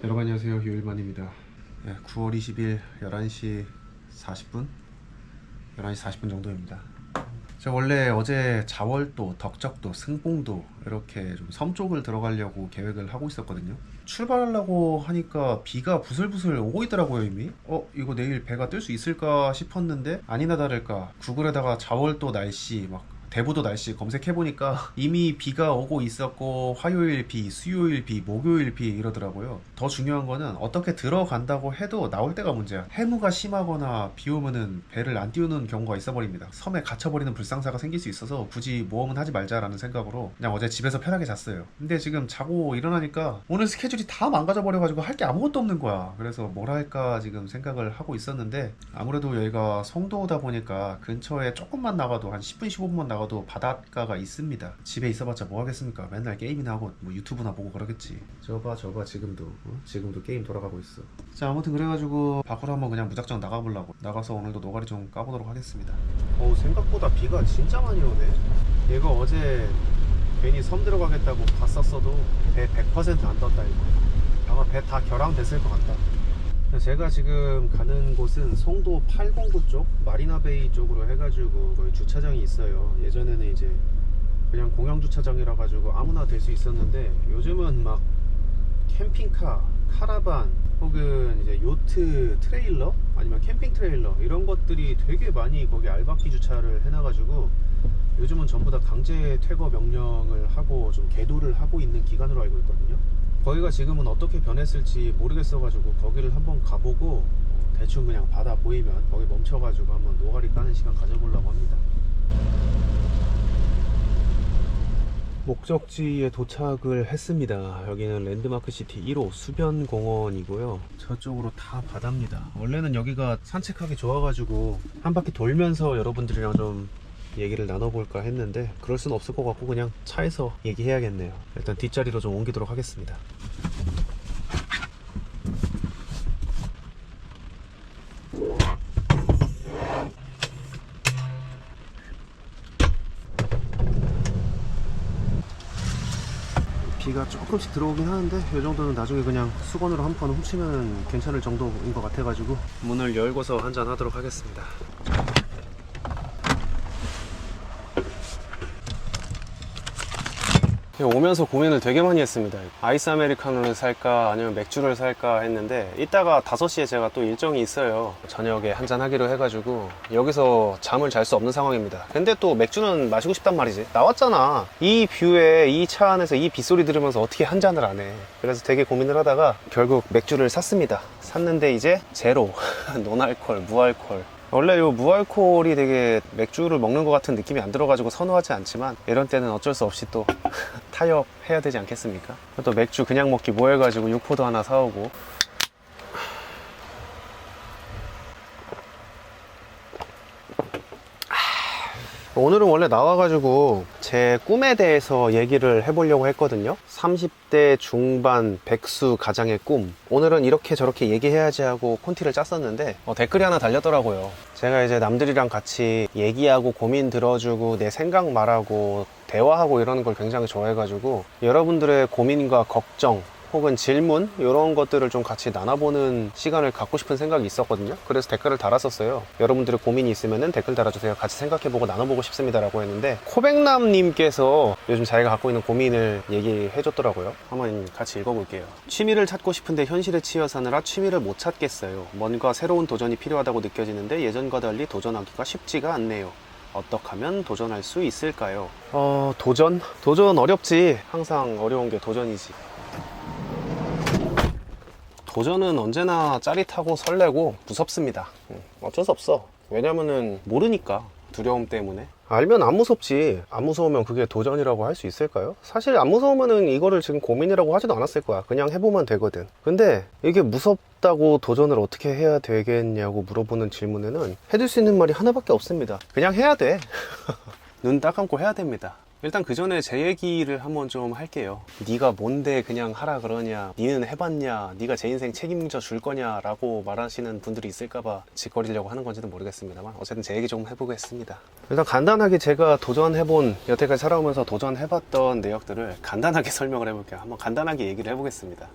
여러분 안녕하세요, 유일만입니다. 9월 20일 11시 40분 11시 40분 정도입니다. 제가 원래 어제 자월도, 덕적도, 승봉도 이렇게 좀 섬 쪽을 들어가려고 계획을 하고 있었거든요. 출발하려고 하니까 비가 부슬부슬 오고 있더라고요. 이미 이거 내일 배가 뜰 수 있을까 싶었는데 아니나 다를까 구글에다가 자월도 날씨 막 대부도 날씨 검색해보니까 이미 비가 오고 있었고, 화요일 비, 수요일 비, 목요일 비 이러더라고요. 더 중요한 거는 어떻게 들어간다고 해도 나올 때가 문제야. 해무가 심하거나 비 오면은 배를 안 띄우는 경우가 있어버립니다. 섬에 갇혀버리는 불상사가 생길 수 있어서 굳이 모험은 하지 말자라는 생각으로 그냥 어제 집에서 편하게 잤어요. 근데 지금 자고 일어나니까 오늘 스케줄이 다 망가져버려가지고 할 게 아무것도 없는 거야. 그래서 뭘 할까 지금 생각을 하고 있었는데, 아무래도 여기가 송도다 보니까 근처에 조금만 나가도 한 10분 15분만 나가도 바닷가가 있습니다. 집에 있어봤자 뭐 하겠습니까? 맨날 게임이나 하고 뭐 유튜브나 보고 그러겠지. 저봐 지금도 지금도 게임 돌아가고 있어. 자, 아무튼 그래가지고 밖으로 한번 그냥 무작정 나가보려고 나가서 오늘도 노가리 좀 까보도록 하겠습니다. 생각보다 비가 진짜 많이 오네. 얘가 어제 괜히 섬 들어가겠다고 갔었어도 배 100%안 떴다 이거. 아마 배 다 결항됐을 것 같다. 제가 지금 가는 곳은 송도 809 쪽 마리나베이 쪽으로 해가지고 거기 주차장이 있어요. 예전에는 이제 그냥 공영 주차장이라 가지고 아무나 될 수 있었는데, 요즘은 막 캠핑카, 카라반 혹은 이제 요트 트레일러 아니면 캠핑 트레일러 이런 것들이 되게 많이 거기 알박기 주차를 해놔가지고 요즘은 전부 다 강제 퇴거 명령을 하고 좀 계도를 하고 있는 기간으로 알고 있거든요. 거기가 지금은 어떻게 변했을지 모르겠어가지고 거기를 한번 가보고 대충 그냥 바다 보이면 거기 멈춰가지고 한번 노가리 까는 시간 가져보려고 합니다. 목적지에 도착을 했습니다. 여기는 랜드마크시티 1호 수변공원이고요. 저쪽으로 다 바다입니다. 원래는 여기가 산책하기 좋아가지고 한 바퀴 돌면서 여러분들이랑 좀 얘기를 나눠볼까 했는데 그럴 순 없을 것 같고 그냥 차에서 얘기해야겠네요. 일단 뒷자리로 좀 옮기도록 하겠습니다. 비가 조금씩 들어오긴 하는데 이 정도는 나중에 그냥 수건으로 한 번 훔치면 괜찮을 정도인 것 같아가지고 문을 열고서 한잔 하도록 하겠습니다. 오면서 고민을 되게 많이 했습니다. 아이스 아메리카노를 살까 아니면 맥주를 살까 했는데 이따가 5시에 제가 또 일정이 있어요. 저녁에 한잔 하기로 해가지고 여기서 잠을 잘 수 없는 상황입니다. 근데 또 맥주는 마시고 싶단 말이지. 나왔잖아. 이 뷰에 이 차 안에서 이 빗소리 들으면서 어떻게 한잔을 안 해. 그래서 되게 고민을 하다가 결국 맥주를 샀습니다. 샀는데 이제 제로 노알콜 무알콜. 원래 요 무알콜이 되게 맥주를 먹는 것 같은 느낌이 안 들어가지고 선호하지 않지만 이런 때는 어쩔 수 없이 또 타협해야 되지 않겠습니까? 또 맥주 그냥 먹기 뭐 해가지고 육포도 하나 사오고. 오늘은 원래 나와가지고 제 꿈에 대해서 얘기를 해보려고 했거든요. 30대 중반 백수 가장의 꿈. 오늘은 이렇게 저렇게 얘기해야지 하고 콘티를 짰었는데 댓글이 하나 달렸더라고요. 제가 이제 남들이랑 같이 얘기하고 고민 들어주고 내 생각 말하고 대화하고 이러는 걸 굉장히 좋아해가지고 여러분들의 고민과 걱정 혹은 질문 이런 것들을 좀 같이 나눠보는 시간을 갖고 싶은 생각이 있었거든요. 그래서 댓글을 달았었어요. 여러분들의 고민이 있으면 댓글 달아주세요. 같이 생각해보고 나눠보고 싶습니다 라고 했는데, 코백남님께서 요즘 자기가 갖고 있는 고민을 얘기해 줬더라고요. 한번 같이 읽어볼게요. 취미를 찾고 싶은데 현실에 치여 사느라 취미를 못 찾겠어요. 뭔가 새로운 도전이 필요하다고 느껴지는데 예전과 달리 도전하기가 쉽지가 않네요. 어떻게 하면 도전할 수 있을까요? 도전 어렵지. 항상 어려운 게 도전이지. 도전은 언제나 짜릿하고 설레고 무섭습니다. 어쩔 수 없어. 왜냐면은 모르니까. 두려움 때문에. 알면 안 무섭지. 안 무서우면 그게 도전이라고 할 수 있을까요? 사실 안 무서우면은 이거를 지금 고민이라고 하지도 않았을 거야. 그냥 해보면 되거든. 근데 이게 무섭다고 도전을 어떻게 해야 되겠냐고 물어보는 질문에는 해줄 수 있는 말이 하나밖에 없습니다. 그냥 해야 돼. 눈 딱 감고 해야 됩니다. 일단 그 전에 제 얘기를 한번 좀 할게요. 네가 뭔데 그냥 하라 그러냐, 니는 해봤냐, 네가 제 인생 책임져 줄 거냐 라고 말하시는 분들이 있을까봐 짓거리려고 하는 건지는 모르겠습니다만 어쨌든 제 얘기 좀 해보겠습니다. 일단 간단하게 제가 도전해본, 여태까지 살아오면서 도전해봤던 내역들을 간단하게 설명을 해볼게요. 한번 간단하게 얘기를 해보겠습니다.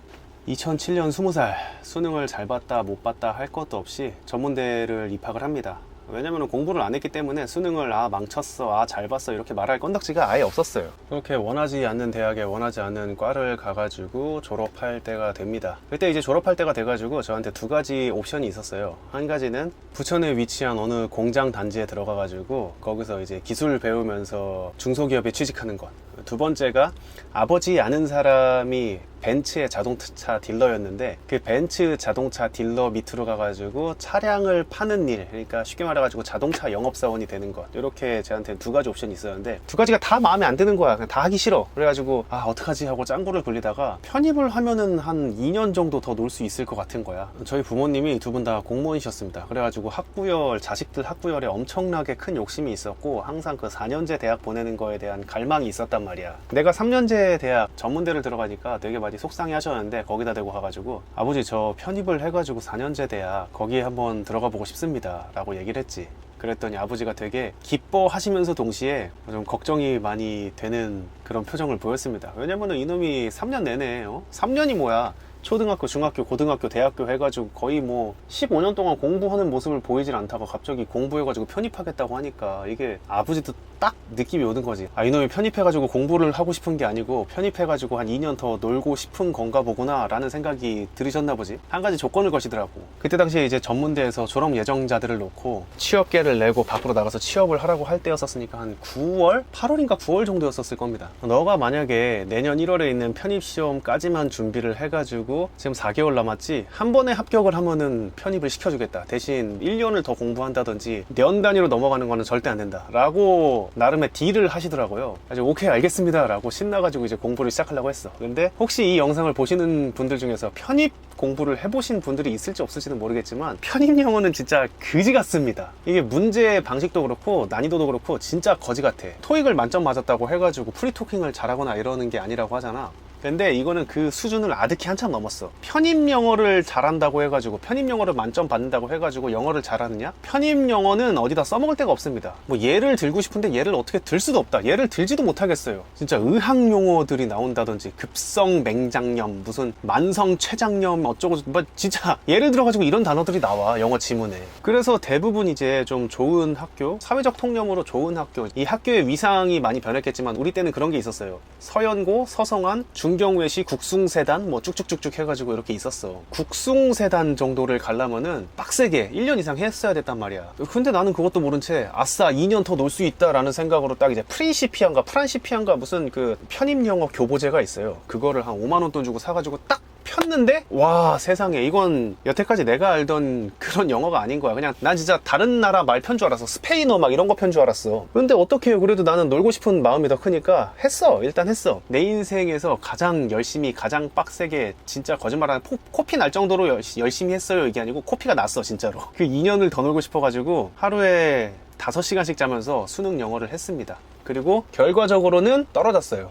2007년 20살 수능을 잘 봤다 못 봤다 할 것도 없이 전문대를 입학을 합니다. 왜냐면 공부를 안 했기 때문에 수능을 망쳤어, 잘 봤어 이렇게 말할 건덕지가 아예 없었어요. 그렇게 원하지 않는 대학에 원하지 않는 과를 가가지고 졸업할 때가 됩니다. 그때 이제 졸업할 때가 돼가지고 저한테 두 가지 옵션이 있었어요. 한 가지는 부천에 위치한 어느 공장 단지에 들어가가지고 거기서 이제 기술 배우면서 중소기업에 취직하는 것. 두 번째가 아버지 아는 사람이 벤츠의 자동차 딜러였는데 그 벤츠 자동차 딜러 밑으로 가가지고 차량을 파는 일, 그러니까 쉽게 말해가지고 자동차 영업사원이 되는 것. 이렇게 저한테 두 가지 옵션이 있었는데 두 가지가 다 마음에 안 드는 거야. 그냥 다 하기 싫어. 그래가지고 어떡하지 하고 짱구를 굴리다가 편입을 하면은 한 2년 정도 더 놀 수 있을 것 같은 거야. 저희 부모님이 두 분 다 공무원이셨습니다. 그래가지고 학부열, 자식들 학부열에 엄청나게 큰 욕심이 있었고 항상 그 4년제 대학 보내는 거에 대한 갈망이 있었단 말이야. 내가 3년제 대학 전문대를 들어가니까 되게 많이 속상해 하셨는데 거기다 대고 가가지고 아버지 저 편입을 해가지고 4년제 대학 거기에 한번 들어가 보고 싶습니다 라고 얘기를 했지. 그랬더니 아버지가 되게 기뻐하시면서 동시에 좀 걱정이 많이 되는 그런 표정을 보였습니다. 왜냐면은 이놈이 3년 내내 3년이 뭐야, 초등학교, 중학교, 고등학교, 대학교 해가지고 거의 뭐 15년 동안 공부하는 모습을 보이질 않다가 갑자기 공부해가지고 편입하겠다고 하니까 이게 아버지도 딱 느낌이 오는 거지. 이놈이 편입해가지고 공부를 하고 싶은 게 아니고 편입해가지고 한 2년 더 놀고 싶은 건가 보구나 라는 생각이 들으셨나 보지. 한 가지 조건을 거시더라고. 그때 당시에 이제 전문대에서 졸업 예정자들을 놓고 취업계를 내고 밖으로 나가서 취업을 하라고 할 때였었으니까 한 9월? 8월인가 9월 정도였었을 겁니다. 너가 만약에 내년 1월에 있는 편입시험까지만 준비를 해가지고 지금 4개월 남았지, 한 번에 합격을 하면은 편입을 시켜주겠다. 대신 1년을 더 공부한다든지 년 단위로 넘어가는 거는 절대 안 된다 라고 나름의 딜을 하시더라고요. 아주 오케이 알겠습니다 라고 신나가지고 이제 공부를 시작하려고 했어. 근데 혹시 이 영상을 보시는 분들 중에서 편입 공부를 해보신 분들이 있을지 없을지는 모르겠지만 편입 영어는 진짜 그지 같습니다. 이게 문제 방식도 그렇고 난이도도 그렇고 진짜 거지 같아. 토익을 만점 맞았다고 해가지고 프리토킹을 잘하거나 이러는 게 아니라고 하잖아. 근데 이거는 그 수준을 아득히 한참 넘었어. 편입 영어를 잘한다고 해가지고, 편입 영어를 만점 받는다고 해가지고 영어를 잘하느냐? 편입 영어는 어디다 써먹을 데가 없습니다. 뭐 예를 들고 싶은데 예를 어떻게 들 수도 없다. 예를 들지도 못하겠어요. 진짜 의학 용어들이 나온다든지 급성 맹장염, 무슨 만성 췌장염 어쩌고, 뭐 진짜 예를 들어가지고 이런 단어들이 나와 영어 지문에. 그래서 대부분 이제 좀 좋은 학교, 사회적 통념으로 좋은 학교, 이 학교의 위상이 많이 변했겠지만 우리 때는 그런 게 있었어요. 서연고, 서성한, 중경외시, 국숭세단 뭐 쭉쭉쭉쭉 해가지고 이렇게 있었어. 국숭세단 정도를 가려면은 빡세게 1년 이상 했어야 됐단 말이야. 근데 나는 그것도 모른 채 아싸 2년 더 놀 수 있다라는 생각으로 딱 이제 프린시피안가 프란시피안가 무슨 그 편입 영어 교보제가 있어요. 그거를 한 5만 원 돈 주고 사가지고 딱 폈는데 와 세상에 이건 여태까지 내가 알던 그런 영어가 아닌 거야. 그냥 난 진짜 다른 나라 말 편 줄 알았어. 스페인어 막 이런 거 편 줄 알았어. 근데 어떻게 해요. 그래도 나는 놀고 싶은 마음이 더 크니까 했어. 일단 했어. 내 인생에서 가장 열심히 가장 빡세게 진짜 거짓말하는 코피 날 정도로 열심히 했어요. 이게 아니고 코피가 났어 진짜로. 그 2년을 더 놀고 싶어가지고 하루에 5시간씩 자면서 수능 영어를 했습니다. 그리고 결과적으로는 떨어졌어요.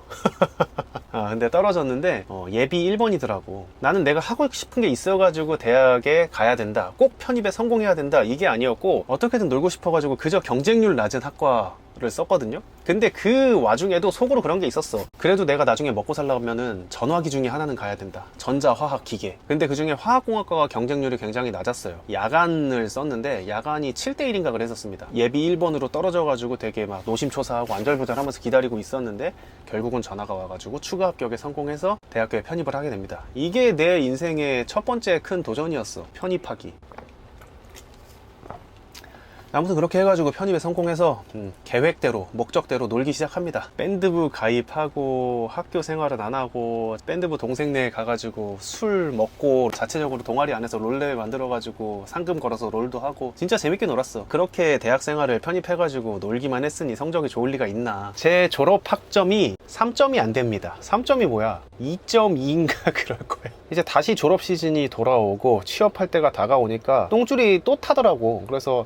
근데 떨어졌는데 예비 1번이더라고. 나는 내가 하고 싶은 게 있어가지고 대학에 가야 된다, 꼭 편입에 성공해야 된다 이게 아니었고 어떻게든 놀고 싶어가지고 그저 경쟁률 낮은 학과를 썼거든요. 근데 그 와중에도 속으로 그런 게 있었어. 그래도 내가 나중에 먹고 살려면은 전화기 중에 하나는 가야 된다. 전자, 화학, 기계. 근데 그 중에 화학공학과가 경쟁률이 굉장히 낮았어요. 야간을 썼는데 야간이 7대1인가 그랬었습니다. 예비 1번으로 떨어져가지고 되게 막 노심초사하고 안절부절하면서 기다리고 있었는데 결국은 전화가 와가지고 추가 합격에 성공해서 대학교에 편입을 하게 됩니다. 이게 내 인생의 첫 번째 큰 도전이었어. 편입하기. 아무튼 그렇게 해가지고 편입에 성공해서 계획대로 목적대로 놀기 시작합니다. 밴드부 가입하고 학교 생활은 안 하고 밴드부 동생네 가가지고 술 먹고 자체적으로 동아리 안에서 롤레 만들어가지고 상금 걸어서 롤도 하고 진짜 재밌게 놀았어. 그렇게 대학 생활을 편입해가지고 놀기만 했으니 성적이 좋을 리가 있나. 제 졸업 학점이 3점이 안 됩니다. 3점이 뭐야 2.2인가 그럴 거예요. 이제 다시 졸업 시즌이 돌아오고 취업할 때가 다가오니까 똥줄이 또 타더라고. 그래서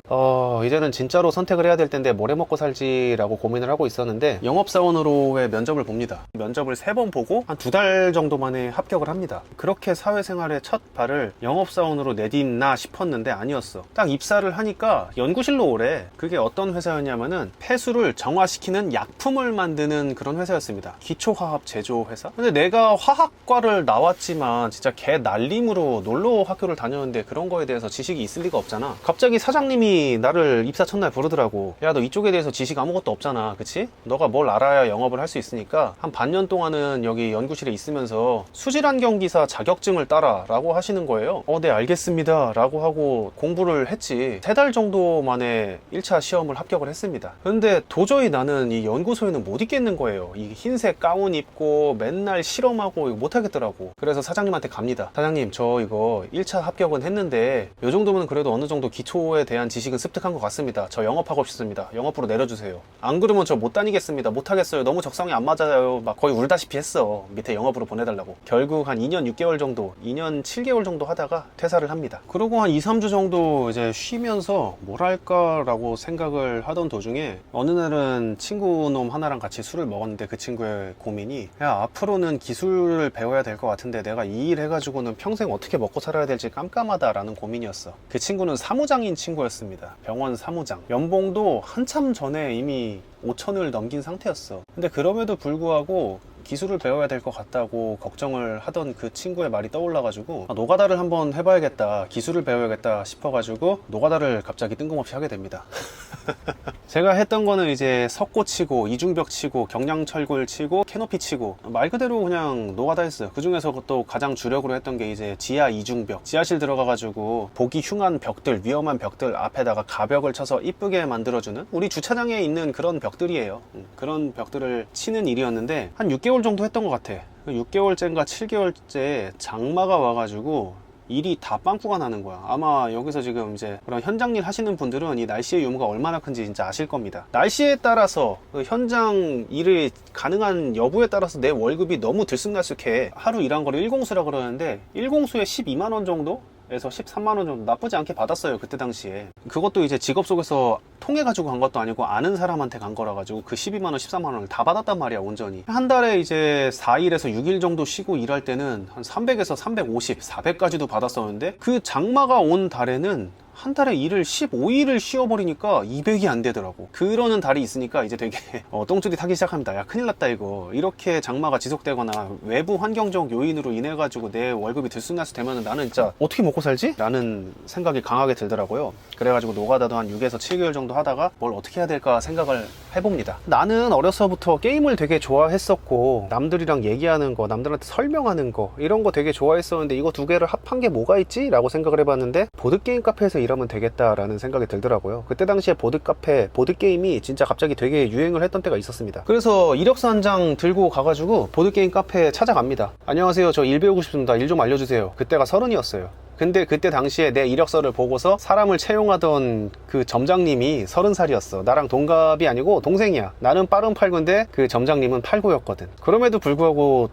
이제는 진짜로 선택을 해야 될 텐데 뭘 해먹고 살지라고 고민을 하고 있었는데 영업사원으로의 면접을 봅니다. 면접을 3번 보고 한 2달 정도 만에 합격을 합니다. 그렇게 사회생활의 첫 발을 영업사원으로 내딛나 싶었는데 아니었어. 딱 입사를 하니까 연구실로 오래. 그게 어떤 회사였냐면은 폐수를 정화시키는 약품을 만드는 그런 회사였습니다. 기초화합 제조 회사. 근데 내가 화학과를 나왔지만 진짜 개 날림으로 놀러 학교를 다녔는데 그런 거에 대해서 지식이 있을 리가 없잖아. 갑자기 사장님이 나를 입사 첫날 부르더라고. 야, 너 이쪽에 대해서 지식 아무것도 없잖아, 그치? 너가 뭘 알아야 영업을 할 수 있으니까 한 반년 동안은 여기 연구실에 있으면서 수질환경기사 자격증을 따라 라고 하시는 거예요. 네, 알겠습니다 라고 하고 공부를 했지. 3달 정도 만에 1차 시험을 합격을 했습니다. 근데 도저히 나는 이 연구소에는 못 있겠는 거예요. 이 흰색 가운 입고 맨날 실험하고 이거 못 하겠더라고. 그래서 사장님한테 갑니다. 사장님, 저 이거 1차 합격은 했는데 이 정도면 그래도 어느 정도 기초에 대한 지식은 습득한 것 같습니다. 저 영업하고 싶습니다. 영업부로 내려주세요. 안 그러면 저 못 다니겠습니다. 못 하겠어요. 너무 적성이 안 맞아요. 막 거의 울다시피 했어. 밑에 영업으로 보내달라고. 결국 한 2년 6개월 정도, 2년 7개월 정도 하다가 퇴사를 합니다. 그러고 한 2, 3주 정도 이제 쉬면서 뭘 할까라고 생각을 하던 도중에 어느 날은 친구 놈 하나랑 같이 술을 먹었는데 그 친구의 고민이, 야, 앞으로는 기술을 배워야 될 것 같은데 내가 이 일 해가지고는 평생 어떻게 먹고 살아야 될지 깜깜하다라는 고민이었어. 그 친구는 사무장인 친구였습니다. 병원 사무장. 연봉도 한참 전에 이미 5천을 넘긴 상태였어. 근데 그럼에도 불구하고 기술을 배워야 될 것 같다고 걱정을 하던 그 친구의 말이 떠올라가지고 노가다를 한번 해봐야겠다, 기술을 배워야겠다 싶어가지고 노가다를 갑자기 뜬금없이 하게 됩니다. 제가 했던 거는 이제 석고 치고 이중벽 치고 경량철골 치고 캐노피 치고 말 그대로 그냥 노가다 했어요. 그 중에서 또 가장 주력으로 했던 게 이제 지하 이중벽, 지하실 들어가가지고 보기 흉한 벽들, 위험한 벽들 앞에다가 가벽을 쳐서 이쁘게 만들어주는, 우리 주차장에 있는 그런 벽들이에요. 그런 벽들을 치는 일이었는데 한 6개월 정도 했던 것 같아. 6개월째인가 7개월째 장마가 와가지고 일이 다 빵꾸가 나는 거야. 아마 여기서 지금 이제 그런 현장 일 하시는 분들은 이 날씨의 유무가 얼마나 큰지 진짜 아실 겁니다. 날씨에 따라서 그 현장 일을 가능한 여부에 따라서 내 월급이 너무 들쑥날쑥해. 하루 일한 거를 일공수라 그러는데 일공수에 12만 원 정도? 에서 13만 원 정도 나쁘지 않게 받았어요, 그때 당시에. 그것도 이제 직업 속에서 통해 가지고 간 것도 아니고 아는 사람한테 간 거라 가지고 그 12만 원, 13만 원을 다 받았단 말이야, 온전히. 한 달에 이제 4일에서 6일 정도 쉬고 일할 때는 한 300에서 350, 400까지도 받았었는데 그 장마가 온 달에는 한 달에 일을 15일을 쉬어버리니까 200이 안 되더라고. 그러는 달이 있으니까 이제 되게 똥줄이 타기 시작합니다. 야, 큰일 났다 이거. 이렇게 장마가 지속되거나 외부 환경적 요인으로 인해 가지고 내 월급이 들쑥날쑥 되면 나는 진짜 어떻게 먹고 살지? 라는 생각이 강하게 들더라고요. 그래가지고 노가다도 한 6에서 7개월 정도 하다가 뭘 어떻게 해야 될까 생각을 해봅니다. 나는 어려서부터 게임을 되게 좋아했었고 남들이랑 얘기하는 거, 남들한테 설명하는 거 이런 거 되게 좋아했었는데 이거 두 개를 합한 게 뭐가 있지? 라고 생각을 해봤는데 보드게임 카페에서 일하면 되겠다라는 생각이 들더라고요. 그때 당시에 보드카페, 보드게임이 진짜 갑자기 되게 유행을 했던 때가 있었습니다. 그래서 이력서 한 장 들고 가가지고 보드게임 카페에 찾아갑니다. 안녕하세요, 저 일 배우고 싶습니다. 일 좀 알려주세요. 그때가 30이었어요. 근데 그때 당시에 내 이력서를 보고서 사람을 채용하던 그 점장님이 30살이었어. 나랑 동갑이 아니고 동생이야. 나는 빠른 8구인데 그 점장님은 8구였거든. 그럼에도 불구하고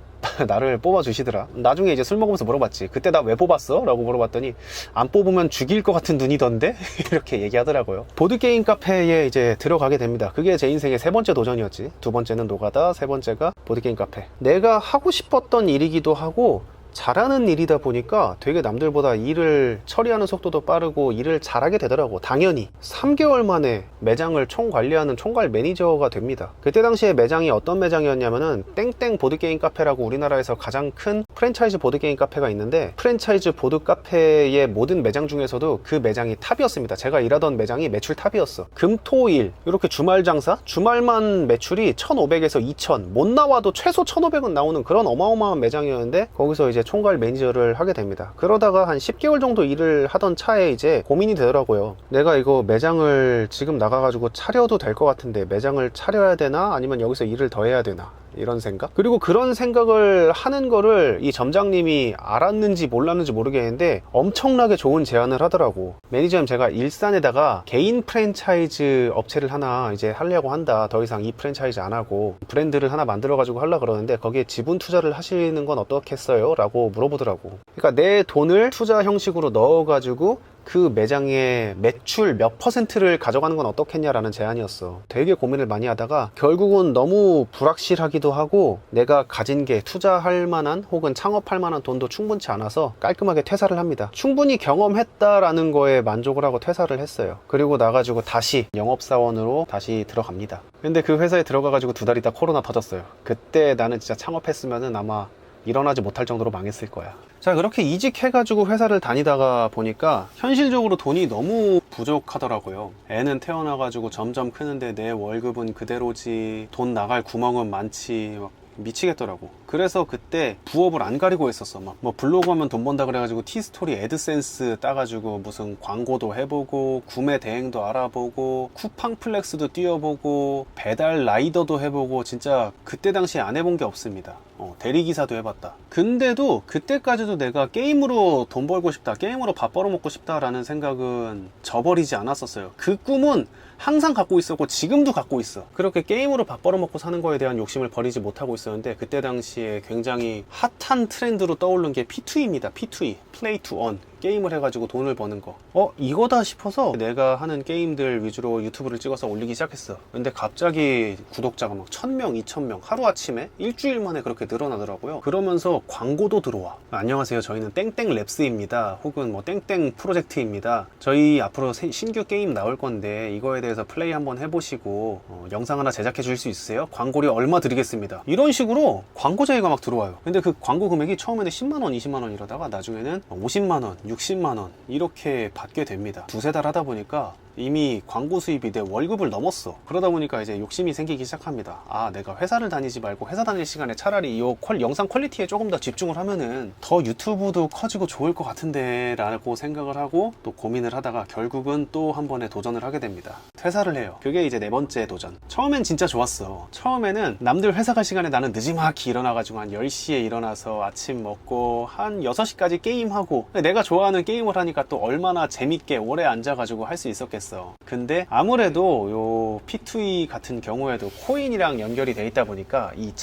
나를 뽑아주시더라. 나중에 이제 술 먹으면서 물어봤지. 그때 나 왜 뽑았어? 라고 물어봤더니 안 뽑으면 죽일 것 같은 눈이던데? 이렇게 얘기하더라고요. 보드게임 카페에 이제 들어가게 됩니다. 그게 제 인생의 3번째 도전이었지. 2번째는 노가다, 3번째가 보드게임 카페. 내가 하고 싶었던 일이기도 하고 잘하는 일이다 보니까 되게 남들보다 일을 처리하는 속도도 빠르고 일을 잘하게 되더라고. 당연히 3개월 만에 매장을 총관리하는 총괄 매니저가 됩니다. 그때 당시에 매장이 어떤 매장이었냐면은 땡땡 보드게임 카페라고 우리나라에서 가장 큰 프랜차이즈 보드게임 카페가 있는데 프랜차이즈 보드 카페의 모든 매장 중에서도 그 매장이 탑이었습니다. 제가 일하던 매장이 매출 탑이었어. 금토일 이렇게 주말 장사? 주말만 매출이 1,500에서 2,000, 못 나와도 최소 1,500은 나오는 그런 어마어마한 매장이었는데 거기서 이제 총괄 매니저를 하게 됩니다. 그러다가 한 10개월 정도 일을 하던 차에 이제 고민이 되더라고요. 내가 이거 매장을 지금 나가가지고 차려도 될 것 같은데 매장을 차려야 되나? 아니면 여기서 일을 더 해야 되나? 이런 생각? 그리고 그런 생각을 하는 거를 이 점장님이 알았는지 몰랐는지 모르겠는데 엄청나게 좋은 제안을 하더라고. 매니저님, 제가 일산에다가 개인 프랜차이즈 업체를 하나 이제 하려고 한다. 더 이상 이 프랜차이즈 안 하고 브랜드를 하나 만들어 가지고 하려고 그러는데 거기에 지분 투자를 하시는 건 어떻겠어요? 라고 물어보더라고. 그러니까 내 돈을 투자 형식으로 넣어 가지고 그 매장의 매출 몇 %를 가져가는 건 어떻겠냐라는 제안이었어. 되게 고민을 많이 하다가 결국은 너무 불확실하기도 하고 내가 가진 게 투자할 만한 혹은 창업할 만한 돈도 충분치 않아서 깔끔하게 퇴사를 합니다. 충분히 경험했다라는 거에 만족을 하고 퇴사를 했어요. 그리고 나가지고 다시 영업사원으로 다시 들어갑니다. 근데 그 회사에 들어가가지고 2달 있다 코로나 터졌어요. 그때 나는 진짜 창업했으면은 아마 일어나지 못할 정도로 망했을 거야. 자, 그렇게 이직해가지고 회사를 다니다가 보니까 현실적으로 돈이 너무 부족하더라고요. 애는 태어나가지고 점점 크는데 내 월급은 그대로지, 돈 나갈 구멍은 많지, 막 미치겠더라고. 그래서 그때 부업을 안 가리고 했었어. 막 뭐 블로그 하면 돈 번다 그래가지고 티스토리 애드센스 따가지고 무슨 광고도 해보고, 구매 대행도 알아보고, 쿠팡 플렉스도 뛰어보고, 배달 라이더도 해보고, 진짜 그때 당시에 안 해본 게 없습니다. 대리기사도 해봤다. 근데도 그때까지도 내가 게임으로 돈 벌고 싶다, 게임으로 밥 벌어먹고 싶다라는 생각은 저버리지 않았었어요. 그 꿈은 항상 갖고 있었고 지금도 갖고 있어. 그렇게 게임으로 밥 벌어먹고 사는 거에 대한 욕심을 버리지 못하고 있었는데, 그때 당시에 굉장히 핫한 트렌드로 떠오른 게 P2E입니다. P2E, Play to Earn. 게임을 해가지고 돈을 버는 거. 이거다 싶어서 내가 하는 게임들 위주로 유튜브를 찍어서 올리기 시작했어. 근데 갑자기 구독자가 막 1000명, 2000명 하루아침에 일주일 만에 그렇게 늘어나더라고요. 그러면서 광고도 들어와. 안녕하세요, 저희는 땡땡랩스입니다, 혹은 뭐 땡땡 프로젝트입니다, 저희 앞으로 신규 게임 나올 건데 이거에 대해서 플레이 한번 해보시고 영상 하나 제작해 주실 수 있으세요? 광고료 얼마 드리겠습니다. 이런 식으로 광고 제의가 막 들어와요. 근데 그 광고 금액이 처음에는 10만원, 20만원 이러다가 나중에는 50만원, 60만원 이렇게 받게 됩니다. 두세 달 하다 보니까 이미 광고 수입이 내 월급을 넘었어. 그러다 보니까 이제 욕심이 생기기 시작합니다. 내가 회사를 다니지 말고 회사 다닐 시간에 차라리 이 영상 퀄리티에 조금 더 집중을 하면은 더 유튜브도 커지고 좋을 것 같은데 라고 생각을 하고 또 고민을 하다가 결국은 또 한 번에 도전을 하게 됩니다. 퇴사를 해요. 그게 이제 네 번째 도전. 처음엔 진짜 좋았어. 처음에는 남들 회사 갈 시간에 나는 늦지막히 일어나가지고 한 10시에 일어나서 아침 먹고 한 6시까지 게임하고, 내가 좋아하는 게임을 하니까 또 얼마나 재밌게 오래 앉아가지고 할 수 있었겠어. 근데 아무래도 요 P2E 같은 경우에도 코인이랑 연결이 돼 있다 보니까 이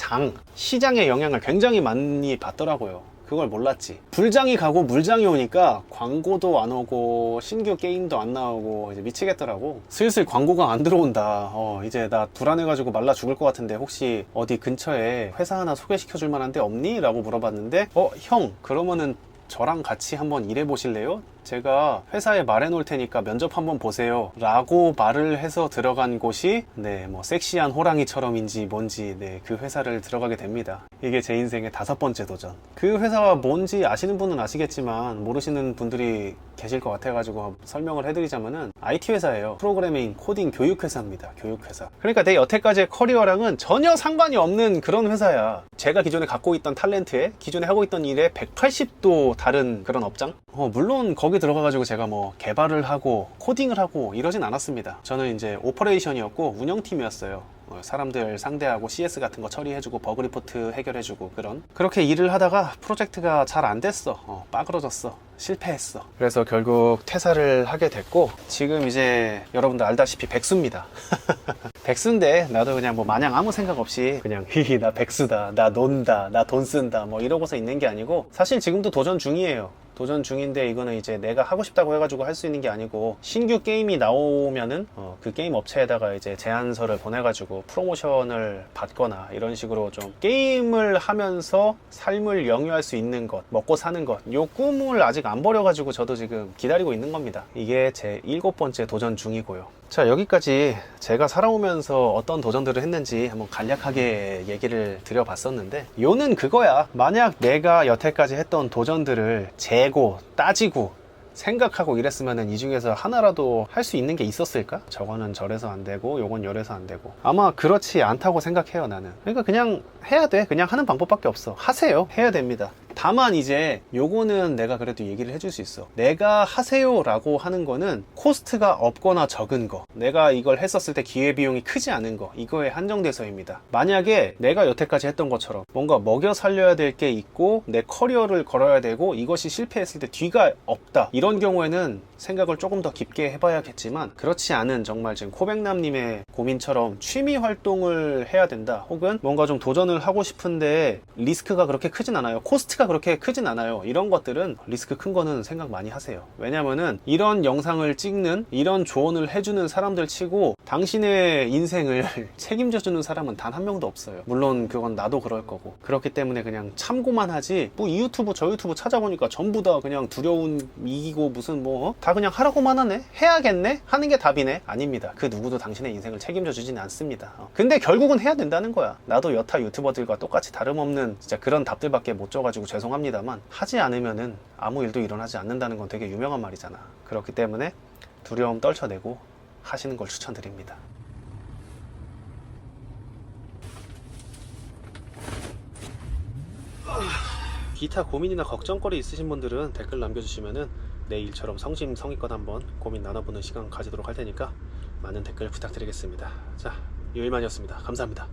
시장의 영향을 굉장히 많이 받더라고요. 그걸 몰랐지. 불장이 가고 물장이 오니까 광고도 안 오고 신규 게임도 안 나오고 이제 미치겠더라고. 슬슬 광고가 안 들어온다. 이제 나 불안해가지고 말라 죽을 것 같은데 혹시 어디 근처에 회사 하나 소개시켜 줄 만한 데 없니? 라고 물어봤는데 형, 그러면은 저랑 같이 한번 일해 보실래요? 제가 회사에 말해 놓을 테니까 면접 한번 보세요 라고 말을 해서 들어간 곳이 뭐 섹시한 호랑이처럼인지 뭔지 그 회사를 들어가게 됩니다. 이게 제 인생의 5번째 도전. 그 회사가 뭔지 아시는 분은 아시겠지만 모르시는 분들이 계실 것 같아가지고 설명을 해드리자면은 IT 회사예요. 프로그래밍, 코딩, 교육회사입니다. 교육회사. 그러니까 내 여태까지의 커리어랑은 전혀 상관이 없는 그런 회사야. 제가 기존에 갖고 있던 탤런트에, 기존에 하고 있던 일에 180도 다른 그런 업장? 물론 거기 들어가가지고 제가 뭐 개발을 하고 코딩을 하고 이러진 않았습니다. 저는 이제 오퍼레이션이었고 운영팀이었어요. 사람들 상대하고 CS 같은 거 처리해주고 버그 리포트 해결해주고 그렇게 일을 하다가 프로젝트가 잘 안 됐어. 빠그러졌어. 실패했어. 그래서 결국 퇴사를 하게 됐고 지금 이제 여러분들 알다시피 백수입니다. 백수인데 나도 그냥 뭐 마냥 아무 생각 없이 그냥 나 백수다, 나 논다, 나 돈 쓴다 뭐 이러고서 있는 게 아니고, 사실 지금도 도전 중이에요. 도전 중인데 이거는 이제 내가 하고 싶다고 해가지고 할 수 있는 게 아니고, 신규 게임이 나오면은 그 게임 업체에다가 이제 제안서를 보내가지고 프로모션을 받거나 이런 식으로 좀 게임을 하면서 삶을 영위할 수 있는 것, 먹고 사는 것, 요 꿈을 아직 안 버려가지고 저도 지금 기다리고 있는 겁니다. 이게 제 7번째 도전 중이고요. 자, 여기까지 제가 살아오면서 어떤 도전들을 했는지 한번 간략하게 얘기를 드려봤었는데, 요는 그거야. 만약 내가 여태까지 했던 도전들을 재고 따지고 생각하고 이랬으면 이 중에서 하나라도 할 수 있는 게 있었을까? 저거는 저래서 안 되고 요건 요래서 안 되고, 아마 그렇지 않다고 생각해요, 나는. 그러니까 그냥 해야 돼. 그냥 하는 방법밖에 없어. 하세요. 해야 됩니다. 다만 이제 요거는 내가 그래도 얘기를 해줄 수 있어. 내가 하세요 라고 하는 거는 코스트가 없거나 적은 거, 내가 이걸 했었을 때 기회비용이 크지 않은 거, 이거에 한정돼서입니다. 만약에 내가 여태까지 했던 것처럼 뭔가 먹여 살려야 될 게 있고 내 커리어를 걸어야 되고 이것이 실패했을 때 뒤가 없다, 이런 경우에는 생각을 조금 더 깊게 해봐야겠지만, 그렇지 않은 정말 지금 코백남님의 고민처럼 취미 활동을 해야 된다, 혹은 뭔가 좀 도전을 하고 싶은데 리스크가 그렇게 크진 않아요, 코스트가 그렇게 크진 않아요. 이런 것들은 리스크 큰 거는 생각 많이 하세요. 왜냐면은 이런 영상을 찍는, 이런 조언을 해주는 사람들 치고 당신의 인생을 책임져주는 사람은 단 한 명도 없어요. 물론 그건 나도 그럴 거고. 그렇기 때문에 그냥 참고만 하지, 뭐 이 유튜브 저 유튜브 찾아보니까 전부 다 그냥 두려운 이기고 무슨 뭐 다 그냥 하라고만 하네? 해야겠네? 하는 게 답이네? 아닙니다. 그 누구도 당신의 인생을 책임져 주지는 않습니다. 근데 결국은 해야 된다는 거야. 나도 여타 유튜버들과 똑같이 다름없는 진짜 그런 답들밖에 못 줘가지고 죄송합니다만, 하지 않으면은 아무 일도 일어나지 않는다는 건 되게 유명한 말이잖아. 그렇기 때문에 두려움 떨쳐내고 하시는 걸 추천드립니다. 기타 고민이나 걱정거리 있으신 분들은 댓글 남겨주시면은 내일처럼 성심성의껏 한번 고민 나눠보는 시간 가지도록 할 테니까 많은 댓글 부탁드리겠습니다. 자, 유일만이었습니다. 감사합니다.